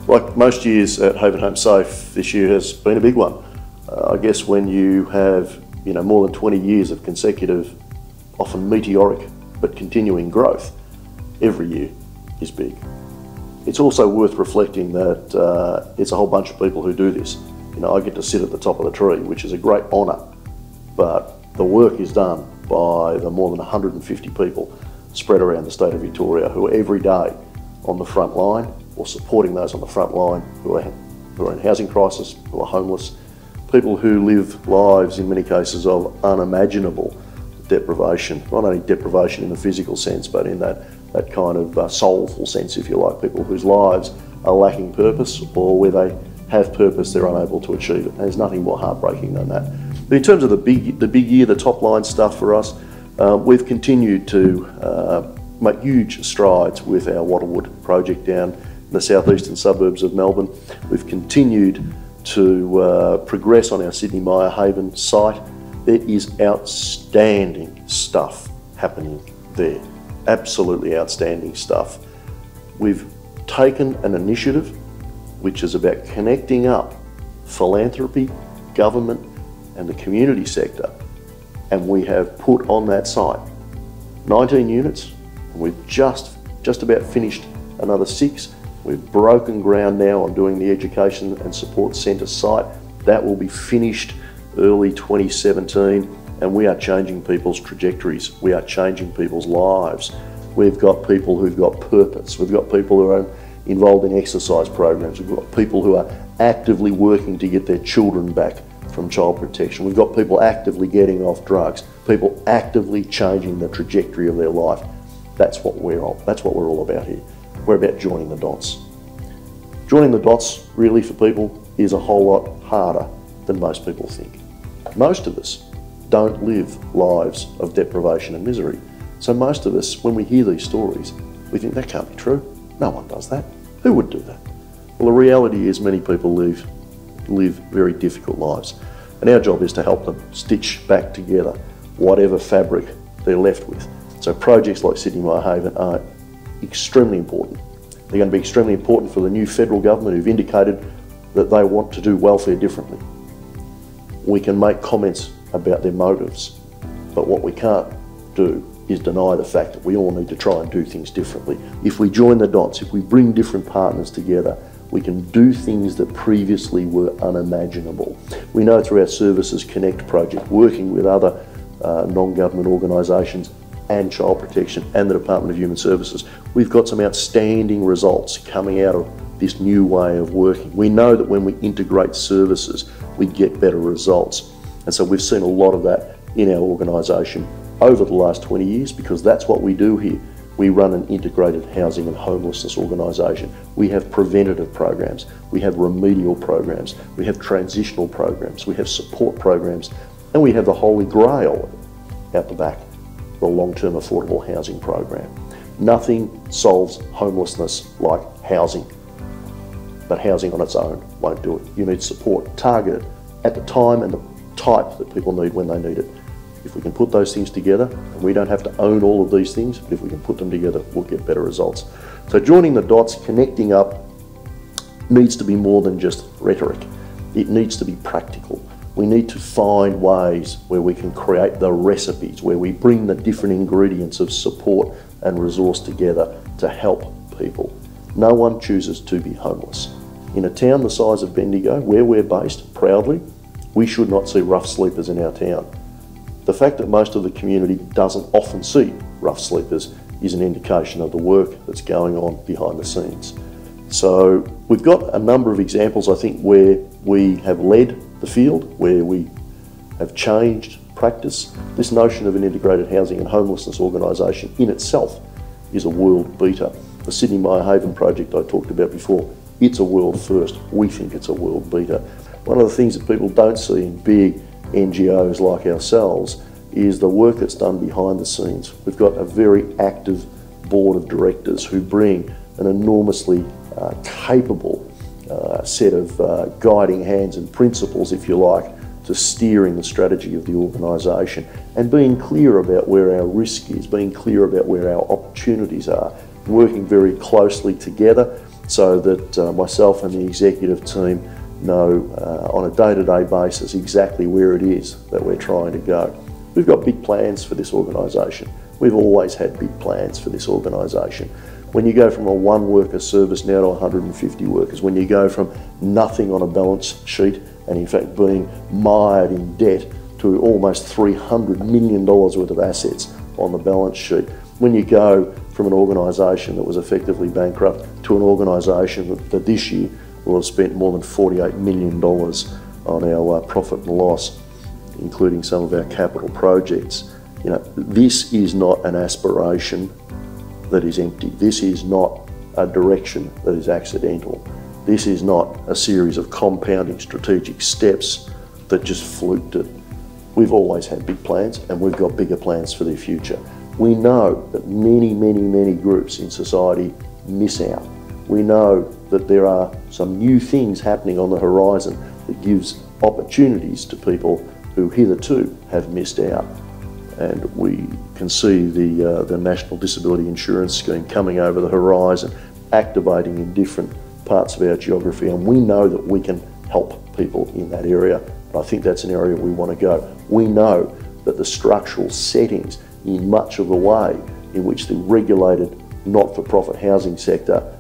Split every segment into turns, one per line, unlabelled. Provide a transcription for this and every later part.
Like most years at Haven Home Safe, this year has been a big one. I guess when you have more than 20 years of consecutive, often meteoric but continuing growth, every year is big. It's also worth reflecting that it's a whole bunch of people who do this. I get to sit at the top of the tree, which is a great honour, but the work is done by the more than 150 people spread around the state of Victoria who are every day on the front line or supporting those on the front line who are in housing crisis, who are homeless, people who live lives in many cases of unimaginable deprivation, not only deprivation in the physical sense but in that kind of soulful sense, if you like, people whose lives are lacking purpose, or where they have purpose they're unable to achieve it. And there's nothing more heartbreaking than that. But in terms of the big year, the top line stuff for us, we've continued to make huge strides with our Wattlewood project down in the southeastern suburbs of Melbourne. We've continued to progress on our Sydney Myer Haven site. There is outstanding stuff happening there, absolutely outstanding stuff. We've taken an initiative which is about connecting up philanthropy, government and the community sector, and we have put on that site 19 units, and we've just about finished another 6. We've broken ground now on doing the education and support centre site. That will be finished early 2017, and we are changing people's trajectories. We are changing people's lives. We've got people who've got purpose. We've got people who are involved in exercise programs. We've got people who are actively working to get their children back from child protection. We've got people actively getting off drugs, people actively changing the trajectory of their life. That's what we're all about here. We're about joining the dots. Joining the dots really for people is a whole lot harder than most people think. Most of us don't live lives of deprivation and misery. So most of us, when we hear these stories, we think that can't be true. No one does that. Who would do that? Well, the reality is many people live very difficult lives. And our job is to help them stitch back together whatever fabric they're left with. So projects like Sydney Myer Haven are extremely important. They're going to be extremely important for the new federal government who've indicated that they want to do welfare differently. We can make comments about their motives, but what we can't do is deny the fact that we all need to try and do things differently. If we join the dots, if we bring different partners together, we can do things that previously were unimaginable. We know through our Services Connect project, working with other non-government organisations and Child Protection and the Department of Human Services, we've got some outstanding results coming out of this new way of working. We know that when we integrate services, we get better results. And so we've seen a lot of that in our organisation over the last 20 years, because that's what we do here. We run an integrated housing and homelessness organisation. We have preventative programs, we have remedial programs, we have transitional programs, we have support programs, and we have the holy grail out the back, the long-term affordable housing program. Nothing solves homelessness like housing, but housing on its own won't do it. You need support targeted at the time and the type that people need when they need it. If we can put those things together, and we don't have to own all of these things, but if we can put them together, we'll get better results. So joining the dots, connecting up, needs to be more than just rhetoric. It needs to be practical. We need to find ways where we can create the recipes, where we bring the different ingredients of support and resource together to help people. No one chooses to be homeless. In a town the size of Bendigo, where we're based proudly, we should not see rough sleepers in our town. The fact that most of the community doesn't often see rough sleepers is an indication of the work that's going on behind the scenes. So we've got a number of examples, I think, where we have led the field, where we have changed practice. This notion of an integrated housing and homelessness organisation in itself is a world beater. The Sydney Myer Haven project I talked about before, it's a world first. We think it's a world beater. One of the things that people don't see in big NGOs like ourselves is the work that's done behind the scenes. We've got a very active board of directors who bring an enormously capable set of guiding hands and principles, if you like, to steering the strategy of the organisation and being clear about where our risk is, being clear about where our opportunities are, working very closely together so that myself and the executive team know on a day-to-day basis exactly where it is that we're trying to go. We've got big plans for this organisation. We've always had big plans for this organisation. When you go from a one-worker service now to 150 workers, when you go from nothing on a balance sheet and in fact being mired in debt to almost $300 million worth of assets on the balance sheet, when you go from an organisation that was effectively bankrupt to an organisation that this year will have spent more than $48 million on our profit and loss, including some of our capital projects. You know, this is not an aspiration that is empty. This is not a direction that is accidental. This is not a series of compounding strategic steps that just fluked it. We've always had big plans, and we've got bigger plans for the future. We know that many groups in society miss out. We know that there are some new things happening on the horizon that gives opportunities to people who hitherto have missed out. And we can see the National Disability Insurance Scheme coming over the horizon, activating in different parts of our geography, and we know that we can help people in that area. And I think that's an area we want to go. We know that the structural settings in much of the way in which the regulated not-for-profit housing sector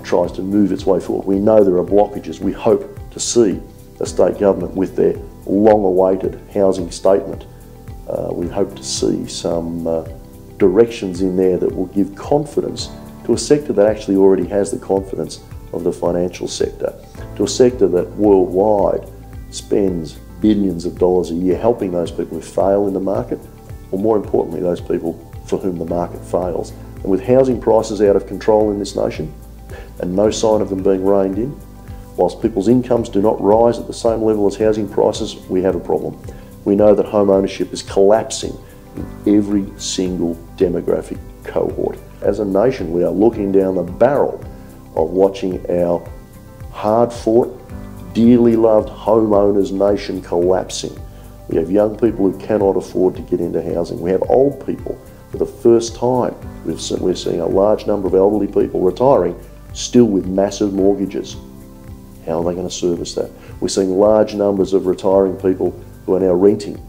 tries to move its way forward, we know there are blockages. We hope to see the state government with their long-awaited housing statement. We hope to see some directions in there that will give confidence to a sector that actually already has the confidence of the financial sector, to a sector that worldwide spends billions of dollars a year helping those people who fail in the market, or more importantly, those people for whom the market fails. And with housing prices out of control in this nation and no sign of them being reined in, whilst people's incomes do not rise at the same level as housing prices, we have a problem. We know that home ownership is collapsing in every single demographic cohort. As a nation, we are looking down the barrel of watching our hard-fought, dearly loved homeowners nation collapsing. We have young people who cannot afford to get into housing. We have old people. For the first time, we're seeing a large number of elderly people retiring, still with massive mortgages. How are they going to service that? We're seeing large numbers of retiring people who are now renting,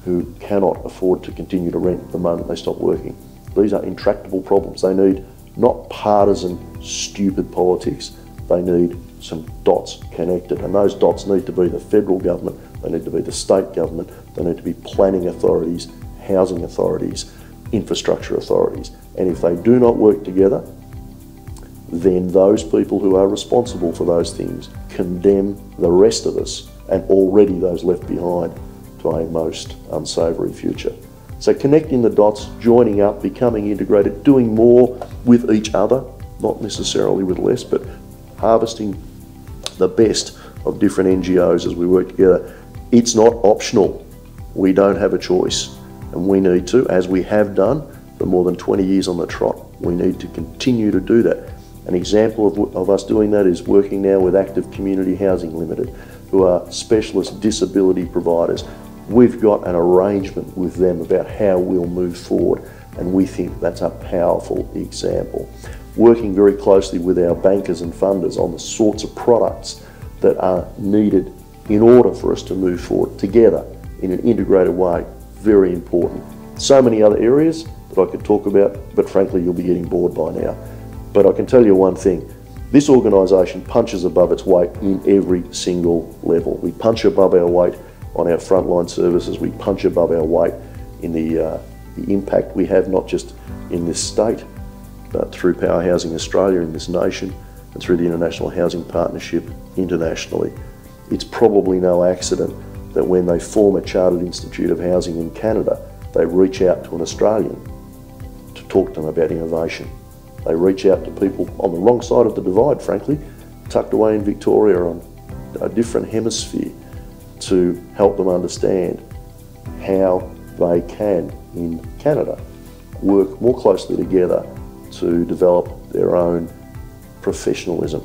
who cannot afford to continue to rent the moment they stop working. These are intractable problems. They need not partisan, stupid politics. They need some dots connected, and those dots need to be the federal government, they need to be the state government, they need to be planning authorities, housing authorities, infrastructure authorities. And if they do not work together, then those people who are responsible for those things condemn the rest of us, and already those left behind, to a most unsavoury future. So connecting the dots, joining up, becoming integrated, doing more with each other, not necessarily with less, but harvesting the best of different NGOs as we work together. It's not optional. We don't have a choice, and we need to, as we have done for more than 20 years on the trot, we need to continue to do that. An example of us doing that is working now with Active Community Housing Limited, who are specialist disability providers. We've got an arrangement with them about how we'll move forward, and we think that's a powerful example. Working very closely with our bankers and funders on the sorts of products that are needed in order for us to move forward together in an integrated way, very important. So many other areas that I could talk about, but frankly you'll be getting bored by now. But I can tell you one thing, this organisation punches above its weight in every single level. We punch above our weight on our frontline services, we punch above our weight in the impact we have not just in this state, but through Power Housing Australia in this nation and through the International Housing Partnership internationally. It's probably no accident that when they form a Chartered Institute of Housing in Canada, they reach out to an Australian to talk to them about innovation. They reach out to people on the wrong side of the divide, frankly, tucked away in Victoria on a different hemisphere, to help them understand how they can, in Canada, work more closely together to develop their own professionalism.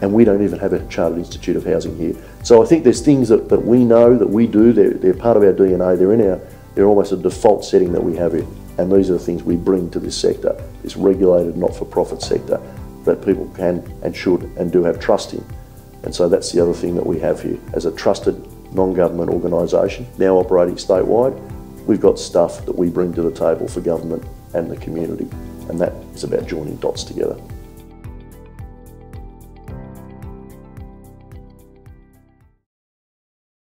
And we don't even have a Chartered Institute of Housing here. So I think there's things that we know, that we do, they're part of our DNA, they're almost a default setting that we have here. And these are the things we bring to this sector, this regulated not-for-profit sector, that people can and should and do have trust in. And so that's the other thing that we have here. As a trusted non-government organisation, now operating statewide, we've got stuff that we bring to the table for government and the community, and that is about joining dots together.